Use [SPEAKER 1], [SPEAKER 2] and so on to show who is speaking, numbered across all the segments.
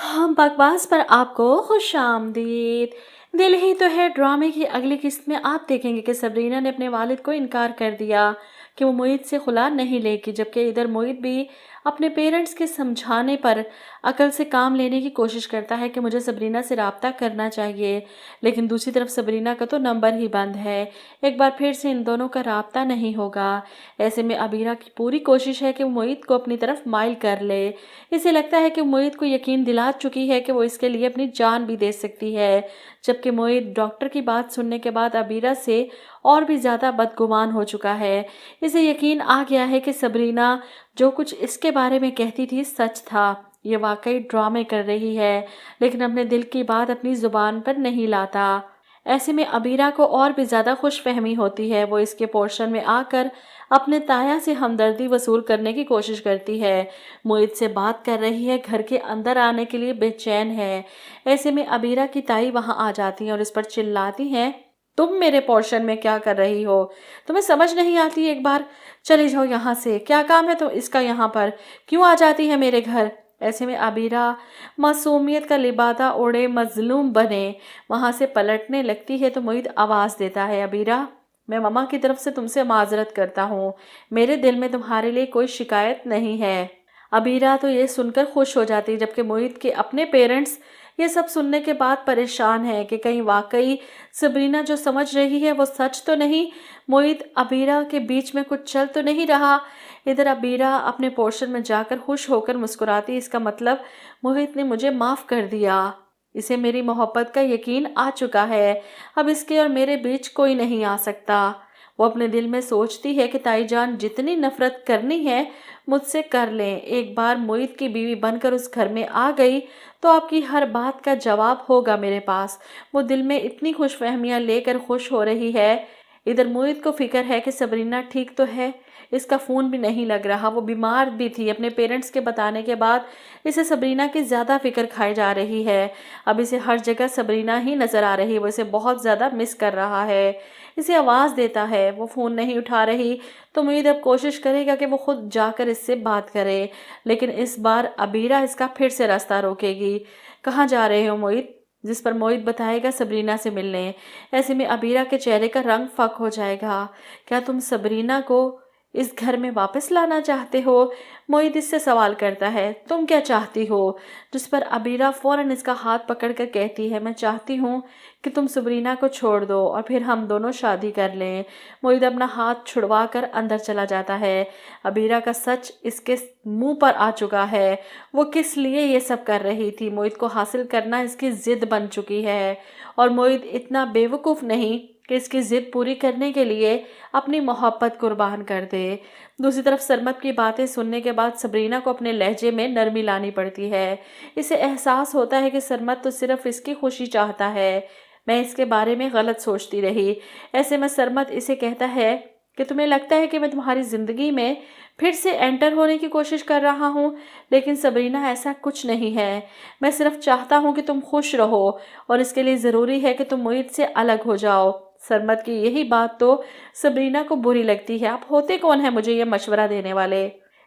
[SPEAKER 1] हम बकवास पर आपको खुश आमदीद। दिल ही तो है ड्रामे की अगली किस्त में आप देखेंगे कि सबरीना ने अपने वालिद को इनकार कर दिया कि वो मोहित से खुला नहीं लेगी, जबकि इधर मोहित भी अपने पेरेंट्स के समझाने पर अकल से काम लेने की कोशिश करता है कि मुझे सबरीना से राब्ता करना चाहिए। लेकिन दूसरी तरफ सबरीना का तो नंबर ही बंद है, एक बार फिर से इन दोनों का राब्ता नहीं होगा। ऐसे में अबीरा की पूरी कोशिश है कि वो मोहित को अपनी तरफ माइल कर ले। इसे लगता है कि मोहित को यकीन दिला चुकी है कि वो इसके लिए अपनी जान भी दे सकती है, जबकि मोहित डॉक्टर की बात सुनने के बाद अबीरा से और भी ज़्यादा बदगुमान हो चुका है। इसे यकीन आ गया है कि सबरीना जो कुछ इसके बारे में कहती थी सच था। ये वाकई ड्रामे कर रही है, लेकिन अपने दिल की बात अपनी ज़ुबान पर नहीं लाता। ऐसे में अबीरा को और भी ज़्यादा खुशफहमी होती है। वो इसके पोर्शन में आकर अपने ताया से हमदर्दी वसूल करने की कोशिश करती है। मोहित से बात कर रही है, घर के अंदर आने के लिए बेचैन है। ऐसे में अबीरा की ताई वहां आ जाती हैं और इस पर चिल्लाती हैं, तुम मेरे पोर्शन में क्या कर रही हो? तुम्हें समझ नहीं आती? एक बार चले जाओ यहाँ से। क्या काम है तो इसका यहाँ पर? क्यों आ जाती है मेरे घर? ऐसे में अबीरा मासूमियत का लिबादा ओढ़े मजलूम बने वहां से पलटने लगती है तो मोहित आवाज़ देता है, अबीरा, मैं मम्मा की तरफ से तुमसे माजरत करता हूँ। मेरे दिल में तुम्हारे लिए कोई शिकायत नहीं है। अबीरा तो ये सुनकर खुश हो जाती है, जबकि मोहित के अपने पेरेंट्स ये सब सुनने के बाद परेशान है कि कहीं वाकई सबरीना जो समझ रही है वो सच तो नहीं, मोहित अबीरा के बीच में कुछ चल तो नहीं रहा। इधर अबीरा अपने पोर्शन में जाकर खुश होकर मुस्कुराती, इसका मतलब मोहित ने मुझे माफ़ कर दिया, इसे मेरी मोहब्बत का यकीन आ चुका है, अब इसके और मेरे बीच कोई नहीं आ सकता। वो अपने दिल में सोचती है कि ताई जान जितनी नफरत करनी है मुझसे कर लें, एक बार मोहित की बीवी बनकर उस घर में आ गई तो आपकी हर बात का जवाब होगा मेरे पास। वो दिल में इतनी खुशफहमियां लेकर खुश हो रही है। इधर मोहित को फिक्र है कि सबरीना ठीक तो है, इसका फ़ोन भी नहीं लग रहा, वो बीमार भी थी। अपने पेरेंट्स के बताने के बाद इसे सबरीना की ज़्यादा फिक्र खाई जा रही है। अब इसे हर जगह सबरीना ही नज़र आ रही है, वो इसे बहुत ज़्यादा मिस कर रहा है। इसे आवाज़ देता है, वो फ़ोन नहीं उठा रही तो मोहित अब कोशिश करेगा कि वो खुद जाकर इससे बात करे, लेकिन इस बार अबीरा इसका फिर से रास्ता रोकेगी। कहाँ जा रहे हो मोहित? जिस पर मोहित बताएगा सबरीना से मिलने। ऐसे में अबीरा के चेहरे का रंग फक हो जाएगा। क्या तुम सबरीना को इस घर में वापस लाना चाहते हो? मोहित इससे सवाल करता है, तुम क्या चाहती हो? जिस पर अबीरा फौरन इसका हाथ पकड़कर कहती है, मैं चाहती हूँ कि तुम सबरीना को छोड़ दो और फिर हम दोनों शादी कर लें। मोहित अपना हाथ छुड़वा कर अंदर चला जाता है। अबीरा का सच इसके मुंह पर आ चुका है। वो किस लिए ये सब कर रही थी? मोहित को हासिल करना इसकी जिद बन चुकी है और मोहित इतना बेवकूफ़ नहीं कि इसकी ज़िद पूरी करने के लिए अपनी मोहब्बत कुर्बान कर दे। दूसरी तरफ सरमत की बातें सुनने के बाद सबरीना को अपने लहजे में नरमी लानी पड़ती है। इसे एहसास होता है कि सरमत तो सिर्फ इसकी खुशी चाहता है, मैं इसके बारे में गलत सोचती रही। ऐसे में सरमत इसे कहता है कि तुम्हें लगता है कि मैं तुम्हारी ज़िंदगी में फिर से एंटर होने की कोशिश कर रहा हूँ, लेकिन सबरीना ऐसा कुछ नहीं है। मैं सिर्फ चाहता हूँ कि तुम खुश रहो और इसके लिए ज़रूरी है कि तुम मोहित से अलग हो जाओ। सरमत की यही बात तो सबरीना को बुरी लगती है। आप होते कौन है मुझे ये मशवरा देने वाले?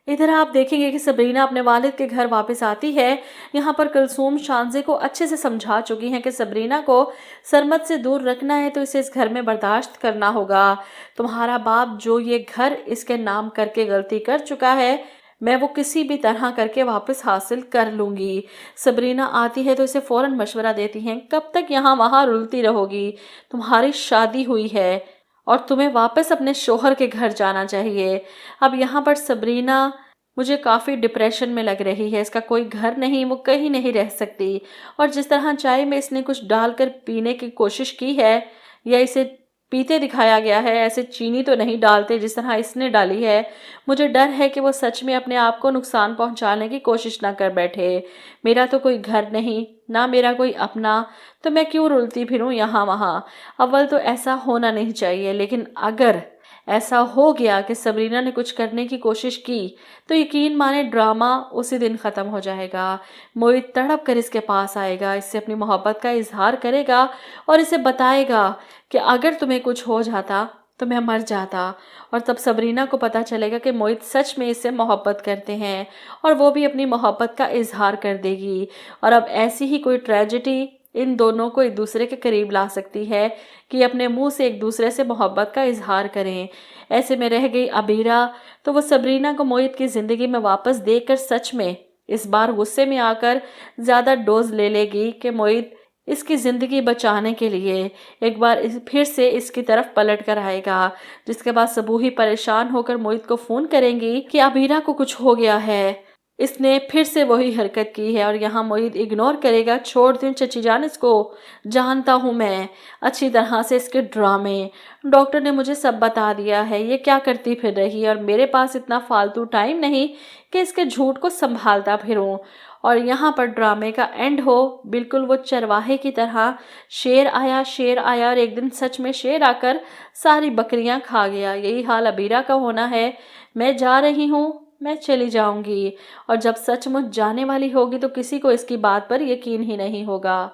[SPEAKER 1] इधर आप देखेंगे कि सबरीना अपने वालिद के घर वापस आती है। यहाँ पर कुलसूम शानज़े को अच्छे से समझा चुकी हैं कि सबरीना को सरमत से दूर रखना है तो इसे इस घर में बर्दाश्त करना होगा। तुम्हारा बाप जो ये घर इसके नाम करके गलती कर चुका है, मैं वो किसी भी तरह करके वापस हासिल कर लूँगी। सबरीना आती है तो इसे फ़ौरन मशवरा देती हैं, कब तक यहाँ वहाँ रुलती रहोगी? तुम्हारी शादी हुई है और तुम्हें वापस अपने शोहर के घर जाना चाहिए। अब यहाँ पर सबरीना मुझे काफ़ी डिप्रेशन में लग रही है, इसका कोई घर नहीं, वो कहीं नहीं रह सकती। और जिस तरह चाय में इसने कुछ डालकर पीने की कोशिश की है या इसे पीते दिखाया गया है, ऐसे चीनी तो नहीं डालते जिस तरह इसने डाली है। मुझे डर है कि वो सच में अपने आप को नुकसान पहुंचाने की कोशिश ना कर बैठे। मेरा तो कोई घर नहीं, ना मेरा कोई अपना, तो मैं क्यों रुलती फिरूं यहाँ वहाँ? अव्वल तो ऐसा होना नहीं चाहिए, लेकिन अगर ऐसा हो गया कि सबरीना ने कुछ करने की कोशिश की तो यकीन माने ड्रामा उसी दिन ख़त्म हो जाएगा। मोहित तड़प कर इसके पास आएगा, इससे अपनी मोहब्बत का इजहार करेगा और इसे बताएगा कि अगर तुम्हें कुछ हो जाता تو میں مر جاتا، اور تب صبرینہ کو پتہ چلے گا کہ موہت سچ میں اس سے محبت کرتے ہیں، اور وہ بھی اپنی محبت کا اظہار کر دے گی، اور اب ایسی ہی کوئی ٹریجڈی ان دونوں کو ایک دوسرے کے قریب لا سکتی ہے کہ اپنے منہ سے ایک دوسرے سے محبت کا اظہار کریں۔ ایسے میں رہ گئی عبیرہ، تو وہ صبرینہ کو موہت کی زندگی میں واپس دیکھ کر سچ میں اس بار غصے میں آ کر زیادہ ڈوز لے لے گی کہ موہت اس کی زندگی بچانے کے لیے ایک بار پھر سے اس کی طرف پلٹ کر آئے گا، جس کے بعد سبوہی پریشان ہو کر موہت کو فون کریں گی کہ عبیرہ کو کچھ ہو گیا ہے، اس نے پھر سے وہی حرکت کی ہے، اور یہاں موہت اگنور کرے گا، چھوڑ دیں چچی جان اس کو، جانتا ہوں میں اچھی طرح سے اس کے ڈرامے، ڈاکٹر نے مجھے سب بتا دیا ہے، یہ کیا کرتی پھر رہی، اور میرے پاس اتنا فالتو ٹائم نہیں کہ اس کے جھوٹ کو سنبھالتا پھروں، اور یہاں پر ڈرامے کا اینڈ ہو بالکل وہ چرواہے کی طرح، شیر آیا اور ایک دن سچ میں شیر آ کر ساری بکریاں کھا گیا۔ یہی حال عبیرہ کا ہونا ہے، میں جا رہی ہوں، میں چلی جاؤں گی، اور جب سچ مچ جانے والی ہوگی تو کسی کو اس کی بات پر یقین ہی نہیں ہوگا۔